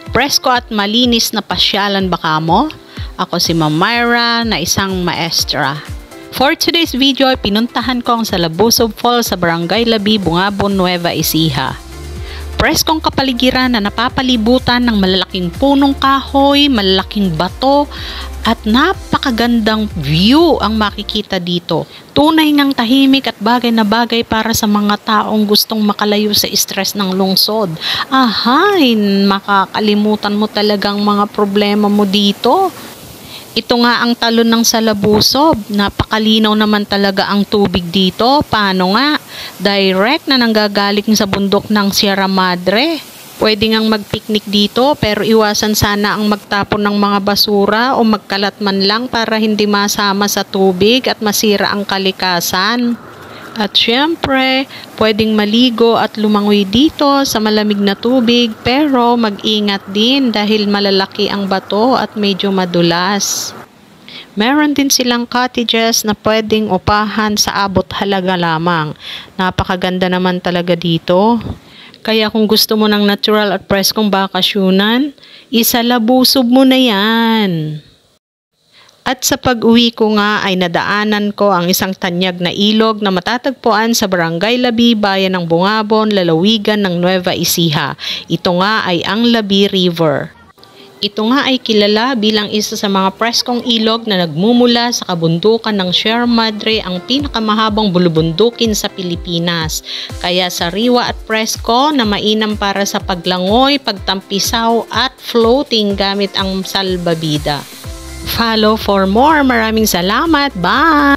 Presko at malinis na pasyalan ba kamo? Ako si Ma'am Myra na isang maestra. For today's video ay pinuntahan ko ang Salabusob Falls sa Barangay Labi, Bungabon, Nueva Ecija. Preskong kapaligiran na napapalibutan ng malalaking punong kahoy, malalaking bato at napakagandang view ang makikita dito. Tunay ngang tahimik at bagay na bagay para sa mga taong gustong makalayo sa stress ng lungsod. Ahay, makakalimutan mo talagang mga problema mo dito. Ito nga ang talon ng Salabusob. Napakalinaw naman talaga ang tubig dito. Paano nga? Direct na nanggagaling sa bundok ng Sierra Madre. Pwede ngang mag-picnic dito pero iwasan sana ang magtapon ng mga basura o magkalat man lang para hindi masama sa tubig at masira ang kalikasan. At syempre, pwedeng maligo at lumangoy dito sa malamig na tubig pero mag-ingat din dahil malalaki ang bato at medyo madulas. Meron din silang cottages na pwedeng upahan sa abot halaga lamang. Napakaganda naman talaga dito. Kaya kung gusto mo ng natural at preskong bakasyunan, isalabusob mo na yan. At sa pag-uwi ko nga ay nadaanan ko ang isang tanyag na ilog na matatagpuan sa Barangay Labi, Bayan ng Bungabon, Lalawigan ng Nueva Ecija. Ito nga ay ang Labi River. Ito nga ay kilala bilang isa sa mga preskong ilog na nagmumula sa kabundukan ng Sierra Madre, ang pinakamahabang bulubundukin sa Pilipinas. Kaya sariwa at presko na mainam para sa paglangoy, pagtampisaw at floating gamit ang salbabida. Follow for more. Maraming salamat. Bye!